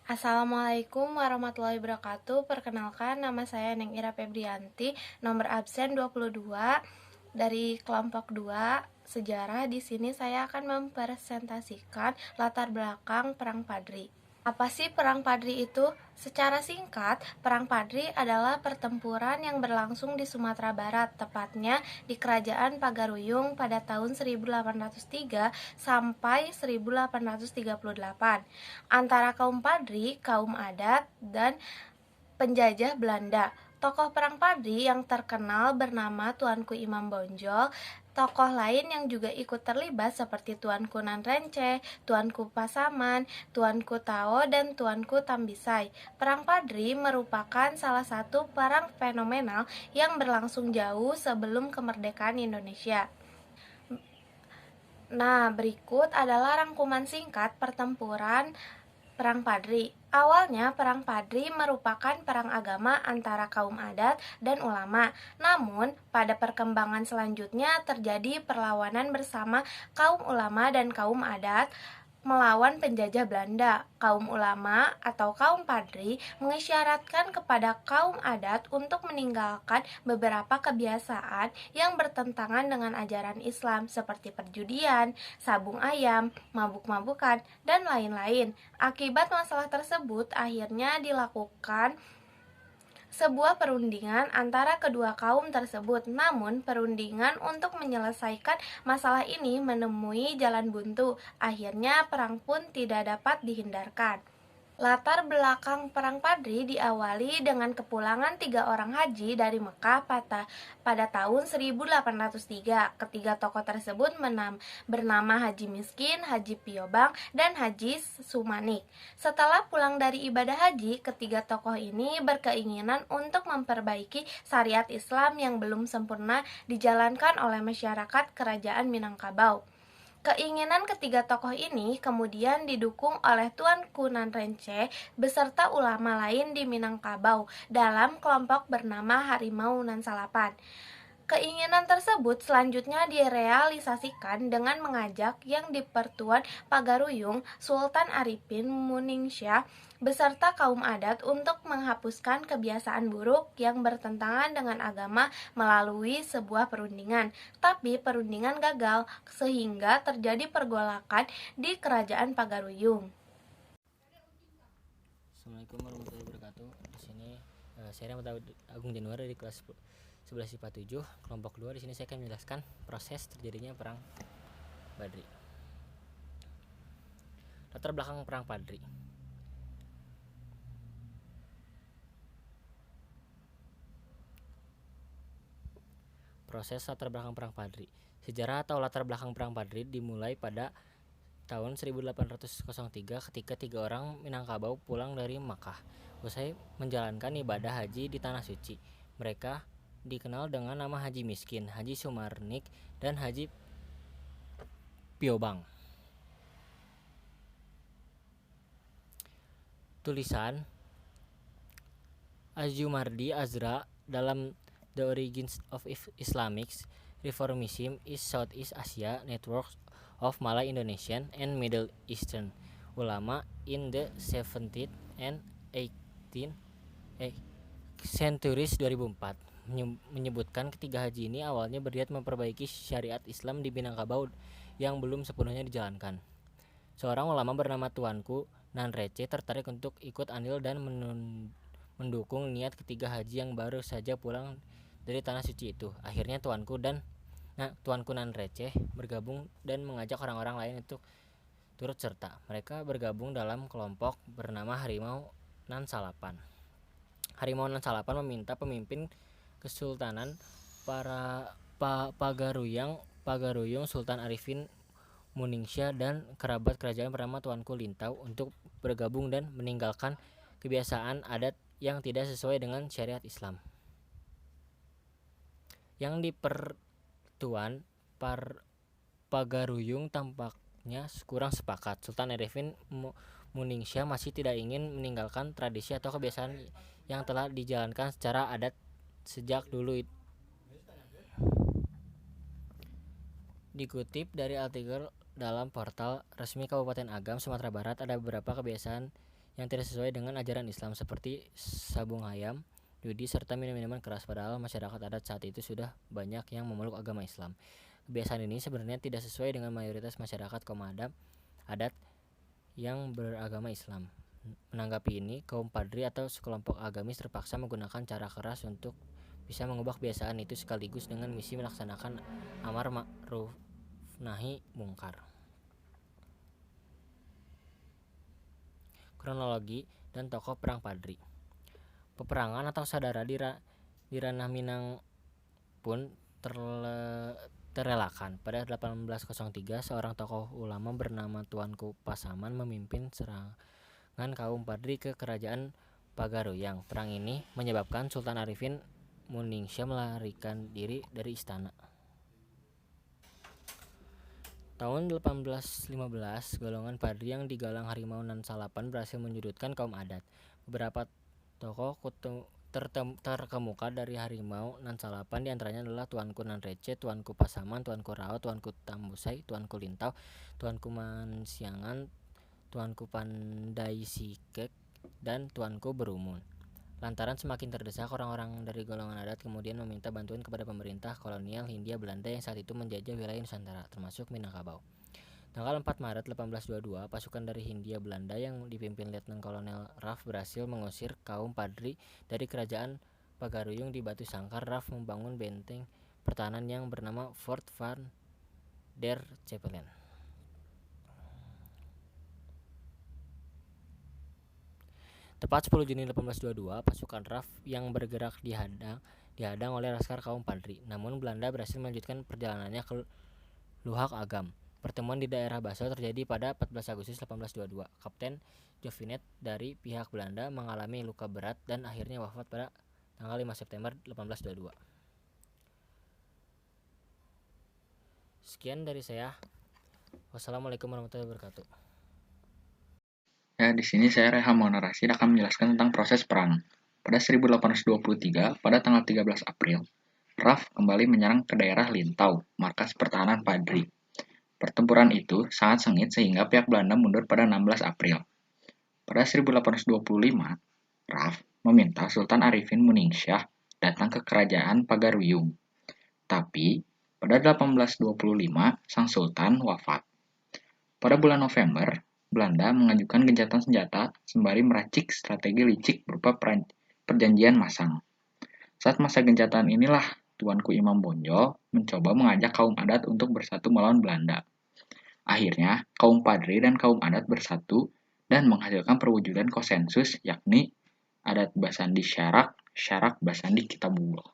Assalamualaikum warahmatullahi wabarakatuh. Perkenalkan, nama saya Neng Ira Febrianti, nomor absen 22 dari kelompok 2 sejarah. Di sini saya akan mempresentasikan latar belakang Perang Padri. Apa sih Perang Padri itu? Secara singkat, Perang Padri adalah pertempuran yang berlangsung di Sumatera Barat, tepatnya di Kerajaan Pagaruyung pada tahun 1803 sampai 1838, antara kaum Padri, kaum adat, dan penjajah Belanda. Tokoh Perang Padri yang terkenal bernama Tuanku Imam Bonjol. Tokoh lain yang juga ikut terlibat seperti Tuanku Nanrence, Tuanku Pasaman, Tuanku Tao, dan Tuanku Tambisai. Perang Padri merupakan salah satu perang fenomenal yang berlangsung jauh sebelum kemerdekaan Indonesia. Nah, berikut adalah rangkuman singkat pertempuran Perang Padri. Awalnya, Perang Padri merupakan perang agama antara kaum adat dan ulama. Namun, pada perkembangan selanjutnya terjadi perlawanan bersama kaum ulama dan kaum adat melawan penjajah Belanda. Kaum ulama atau kaum Padri mengisyaratkan kepada kaum adat untuk meninggalkan beberapa kebiasaan yang bertentangan dengan ajaran Islam seperti perjudian, sabung ayam, mabuk-mabukan, dan lain-lain. Akibat masalah tersebut akhirnya dilakukan sebuah perundingan antara kedua kaum tersebut. Namun, perundingan untuk menyelesaikan masalah ini menemui jalan buntu. Akhirnya, perang pun tidak dapat dihindarkan. Latar belakang Perang Padri diawali dengan kepulangan 3 orang haji dari Mekah pada tahun 1803. Ketiga tokoh tersebut bernama Haji Miskin, Haji Piobang, dan Haji Sumanik. Setelah pulang dari ibadah haji, ketiga tokoh ini berkeinginan untuk memperbaiki syariat Islam yang belum sempurna dijalankan oleh masyarakat Kerajaan Minangkabau. Keinginan ketiga tokoh ini kemudian didukung oleh Tuanku Nanrence beserta ulama lain di Minangkabau dalam kelompok bernama Harimau Nan Salapan. Keinginan tersebut selanjutnya direalisasikan dengan mengajak Yang di-Pertuan Pagaruyung Sultan Arifin Muningsyah beserta kaum adat untuk menghapuskan kebiasaan buruk yang bertentangan dengan agama melalui sebuah perundingan. Tapi perundingan gagal sehingga terjadi pergolakan di Kerajaan Pagaruyung. Assalamualaikum warahmatullahi wabarakatuh. Di sini saya Rahmat Agung Januari dari kelas 11 IPA 7 kelompok 2. Di sini saya akan menjelaskan proses terjadinya Perang Padri. Latar belakang Perang Padri. Proses latar belakang Perang Padri. Sejarah atau latar belakang Perang Padri dimulai pada tahun 1803 ketika 3 orang Minangkabau pulang dari Makkah usai menjalankan ibadah haji di Tanah Suci. Mereka dikenal dengan nama Haji Miskin, Haji Sumarnik, dan Haji Piobang. Tulisan Azumardi Azra dalam The Origins of Islamic Reformism in Southeast Asia Network of Malay Indonesian and Middle Eastern Ulama in the 17th and 18th centuries 2004 menyebutkan ketiga haji ini awalnya berniat memperbaiki syariat Islam di Minangkabau yang belum sepenuhnya dijalankan. Seorang ulama bernama Tuanku Nanrence tertarik untuk ikut andil dan mendukung niat ketiga haji yang baru saja pulang dari Tanah Suci itu. Akhirnya Tuanku Nanrence bergabung dan mengajak orang-orang lain untuk turut serta. Mereka bergabung dalam kelompok bernama Harimau Nan Salapan. Harimau Nan Salapan meminta pemimpin Kesultanan Pagaruyung Sultan Arifin Muningsyah dan kerabat kerajaan bernama Tuanku Lintau untuk bergabung dan meninggalkan kebiasaan adat yang tidak sesuai dengan syariat Islam. Yang di-Pertuan Pagaruyung tampaknya kurang sepakat. Sultan Arifin Muningsyah masih tidak ingin meninggalkan tradisi atau kebiasaan yang telah dijalankan secara adat sejak dulu. Dikutip dari artikel dalam portal resmi Kabupaten Agam, Sumatera Barat, ada beberapa kebiasaan yang tidak sesuai dengan ajaran Islam seperti sabung ayam, judi, serta minum-minuman keras, padahal masyarakat adat saat itu sudah banyak yang memeluk agama Islam. Kebiasaan ini sebenarnya tidak sesuai dengan mayoritas masyarakat kaum adat yang beragama Islam. Menanggapi ini, kaum padri atau sekelompok agamis terpaksa menggunakan cara keras untuk bisa mengubah kebiasaan itu sekaligus dengan misi melaksanakan amar ma'ruf nahi mungkar. Kronologi dan tokoh perang padri. Peperangan atau sadara di ranah Minang pun terelakkan. Pada 1803, seorang tokoh ulama bernama Tuanku Pasaman memimpin serangan kaum padri ke kerajaan Pagaruyang. Perang ini menyebabkan Sultan Arifin Muningsih melarikan diri dari istana. Tahun 1815, golongan padri yang digalang Harimau Nan Salapan berhasil menyudutkan kaum adat. Beberapa tokoh terkemuka dari Harimau Nan Salapan diantaranya adalah Tuanku Nan Receh, Tuanku Pasaman, Tuanku Rao, Tuanku Tambusai, Tuanku Lintau, Tuanku Mansiangan, Tuanku Pandai Sikek, dan Tuanku Berumun. Lantaran semakin terdesak, orang-orang dari golongan adat kemudian meminta bantuan kepada pemerintah kolonial Hindia Belanda yang saat itu menjajah wilayah Nusantara, termasuk Minangkabau. Tanggal 4 Maret 1822, pasukan dari Hindia Belanda yang dipimpin Letnan Kolonel Raff berhasil mengusir kaum padri dari kerajaan Pagaruyung di Batu Sangkar. Raff membangun benteng pertahanan yang bernama Fort van der Capellen. Tepat 10 Juni 1822, pasukan Raff yang bergerak dihadang oleh laskar kaum padri. Namun Belanda berhasil melanjutkan perjalanannya ke Luhak Agam. Pertemuan di daerah Baso terjadi pada 14 Agustus 1822. Kapten Jovinet dari pihak Belanda mengalami luka berat dan akhirnya wafat pada tanggal 5 September 1822. Sekian dari saya. Wassalamualaikum warahmatullahi wabarakatuh. Ya, di sini saya Reha Monarasi akan menjelaskan tentang proses perang. Pada 1823, pada tanggal 13 April, Raff kembali menyerang ke daerah Lintau, markas pertahanan Padri. Pertempuran itu sangat sengit sehingga pihak Belanda mundur pada 16 April. Pada 1825, Raff meminta Sultan Arifin Muningsih datang ke kerajaan Pagaruyung. Tapi, pada 1825, sang Sultan wafat. Pada bulan November, Belanda mengajukan gencatan senjata sembari meracik strategi licik berupa perjanjian masang. Saat masa gencatan inilah Tuanku Imam Bonjol mencoba mengajak kaum adat untuk bersatu melawan Belanda. Akhirnya, kaum padri dan kaum adat bersatu dan menghasilkan perwujudan konsensus, yakni adat Basandi Syarak, Syarak Basandi Kitabullah.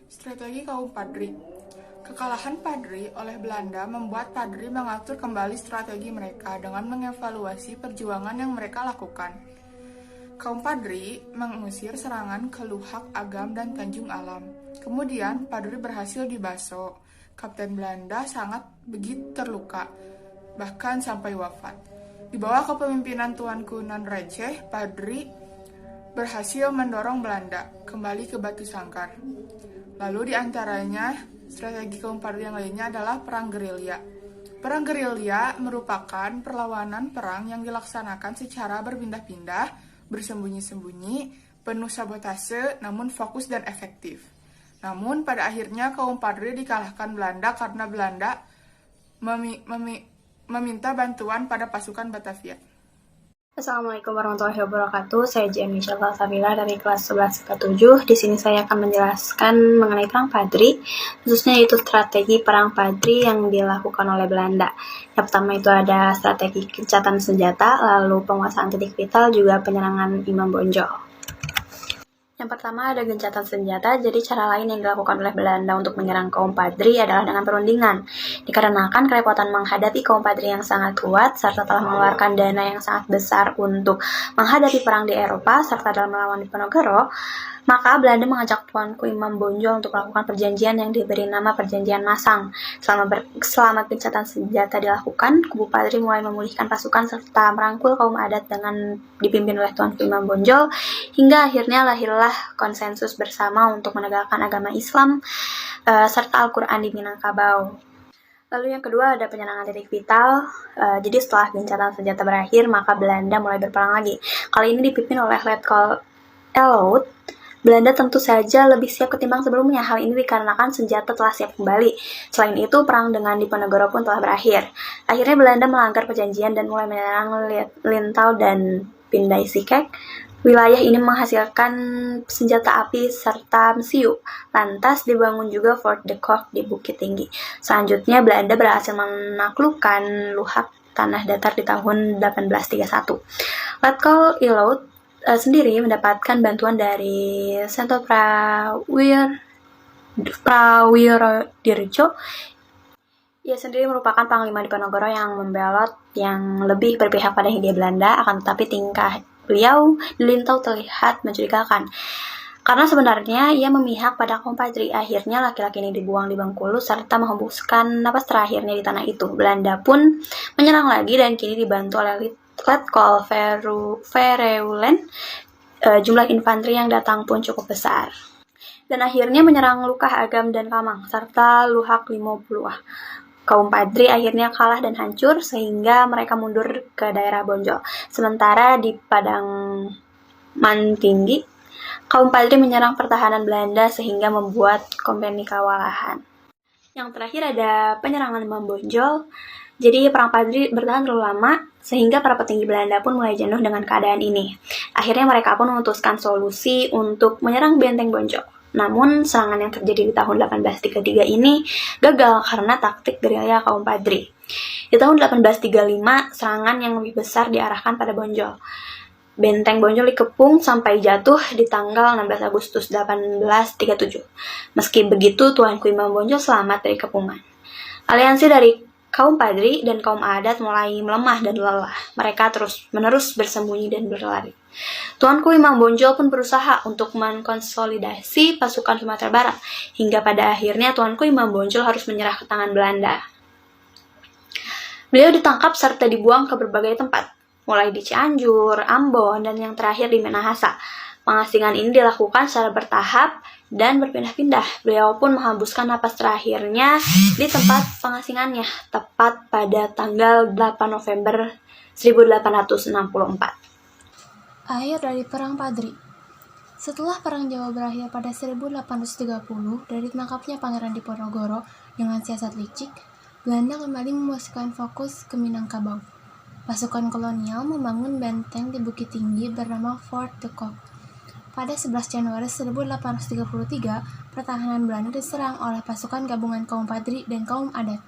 Strategi kaum padri. Kekalahan padri oleh Belanda membuat padri mengatur kembali strategi mereka dengan mengevaluasi perjuangan yang mereka lakukan. Kaum padri mengusir serangan ke Luhak Agam dan Tanjung Alam. Kemudian padri berhasil di Baso. Kapten Belanda sangat begitu terluka, bahkan sampai wafat. Di bawah kepemimpinan Tuanku Nan Receh, padri berhasil mendorong Belanda kembali ke Batu Sangkar. Lalu di antaranya strategi kaum padri yang lainnya adalah perang gerilya. Perang gerilya merupakan perlawanan perang yang dilaksanakan secara berpindah-pindah, bersembunyi-sembunyi, penuh sabotase, namun fokus dan efektif. Namun pada akhirnya kaum padri dikalahkan Belanda karena Belanda meminta bantuan pada pasukan Batavia. Assalamualaikum warahmatullahi wabarakatuh. Saya Jen Michelle Salsabila dari kelas 11 ke-7. Di sini saya akan menjelaskan mengenai perang Padri, khususnya yaitu strategi perang Padri yang dilakukan oleh Belanda. Yang pertama itu ada strategi gencatan senjata, lalu penguasaan titik vital, juga penyerangan Imam Bonjol. Yang pertama ada gencatan senjata, jadi cara lain yang dilakukan oleh Belanda untuk menyerang kaum Padri adalah dengan perundingan. Dikarenakan kerepotan menghadapi kaum Padri yang sangat kuat, serta telah mengeluarkan dana yang sangat besar untuk menghadapi perang di Eropa, serta dalam melawan Diponegoro, maka Belanda mengajak Tuanku Imam Bonjol untuk melakukan perjanjian yang diberi nama Perjanjian Masang. Selama gencatan senjata dilakukan, kubu Padri mulai memulihkan pasukan serta merangkul kaum adat dengan dipimpin oleh Tuanku Imam Bonjol, hingga akhirnya lahirlah konsensus bersama untuk menegakkan agama Islam serta Al-Quran di Minangkabau. Lalu yang kedua ada penyerangan titik vital. Jadi setelah gencatan senjata berakhir, maka Belanda mulai berperang lagi. Kali ini dipimpin oleh Letkol Elout. Belanda tentu saja lebih siap ketimbang sebelumnya. Hal ini dikarenakan senjata telah siap kembali. Selain itu, perang dengan Diponegoro pun telah berakhir. Akhirnya Belanda melanggar perjanjian dan mulai menyerang Lintau dan Pindai-Sikek. Wilayah ini menghasilkan senjata api serta mesiu. Lantas dibangun juga Fort de Kock di Bukit Tinggi. Selanjutnya Belanda berhasil menaklukkan Luhak tanah datar di tahun 1831. Letkol Elout sendiri mendapatkan bantuan dari Sento Prawirodirjo. Ia sendiri merupakan panglima Diponegoro yang membelot yang lebih berpihak pada Hindia Belanda, akan tetapi tingkah beliau di Lintau terlihat mencurigakan. Karena sebenarnya ia memihak pada kaum Padri. Akhirnya laki-laki ini dibuang di Bengkulu serta menghembuskan napas terakhirnya di tanah itu. Belanda pun menyerang lagi dan kini dibantu oleh Letkol Vereulen. Jumlah infanteri yang datang pun cukup besar. Dan akhirnya menyerang Lukah Agam dan Kamang serta Luhak Limo Puluah. Kaum Padri akhirnya kalah dan hancur sehingga mereka mundur ke daerah Bonjol. Sementara di Padang Mantinggi, kaum Padri menyerang pertahanan Belanda sehingga membuat kompeni kewalahan. Yang terakhir ada penyerangan Membonjol. Jadi perang Padri bertahan terlalu lama sehingga para petinggi Belanda pun mulai jenuh dengan keadaan ini. Akhirnya mereka pun memutuskan solusi untuk menyerang benteng Bonjol. Namun serangan yang terjadi di tahun 1833 ini gagal karena taktik gerilya kaum Padri. Di tahun 1835 serangan yang lebih besar diarahkan pada Bonjol. Benteng Bonjol dikepung sampai jatuh di tanggal 16 Agustus 1837. Meski begitu, Tuanku Imam Bonjol selamat dari kepungan. Aliansi dari kaum Padri dan kaum adat mulai melemah dan lelah. Mereka terus-menerus bersembunyi dan berlari. Tuanku Imam Bonjol pun berusaha untuk mengkonsolidasi pasukan Sumatera Barat, hingga pada akhirnya Tuanku Imam Bonjol harus menyerah ke tangan Belanda. Beliau ditangkap serta dibuang ke berbagai tempat, mulai di Cianjur, Ambon, dan yang terakhir di Minahasa. Pengasingan ini dilakukan secara bertahap dan berpindah-pindah. Beliau pun menghembuskan napas terakhirnya di tempat pengasingannya, tepat pada tanggal 8 November 1864. Akhir dari Perang Padri. Setelah Perang Jawa berakhir pada 1830 dari ditangkapnya Pangeran Diponegoro dengan siasat licik, Belanda kembali memusatkan fokus ke Minangkabau. Pasukan kolonial membangun benteng di Bukit Tinggi bernama Fort de Kock. Pada 11 Januari 1833, pertahanan Belanda diserang oleh pasukan gabungan kaum Padri dan kaum adat.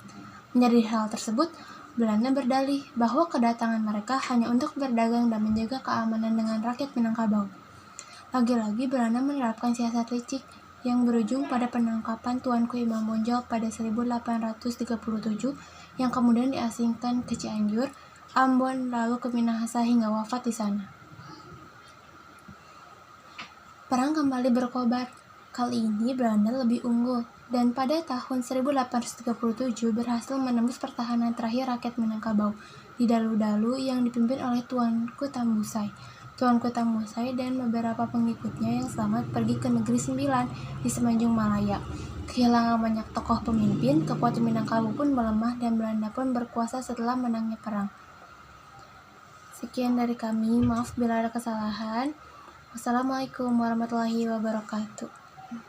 Menjadi hal tersebut, Belanda berdalih bahwa kedatangan mereka hanya untuk berdagang dan menjaga keamanan dengan rakyat Minangkabau. Lagi-lagi Belanda menerapkan siasat licik yang berujung pada penangkapan Tuanku Imam Bonjol pada 1837 yang kemudian diasingkan ke Cianjur, Ambon, lalu ke Minahasa hingga wafat di sana. Perang kembali berkobar. Kali ini Belanda lebih unggul dan pada tahun 1837 berhasil menembus pertahanan terakhir rakyat Minangkabau di Dalu-Dalu yang dipimpin oleh Tuanku Tambusai. Tuanku Tambusai dan beberapa pengikutnya yang selamat pergi ke Negeri Sembilan di semenanjung Malaya. Kehilangan banyak tokoh pemimpin, kekuatan Minangkabau pun melemah dan Belanda pun berkuasa setelah menangnya perang. Sekian dari kami, maaf bila ada kesalahan. Wassalamualaikum warahmatullahi wabarakatuh.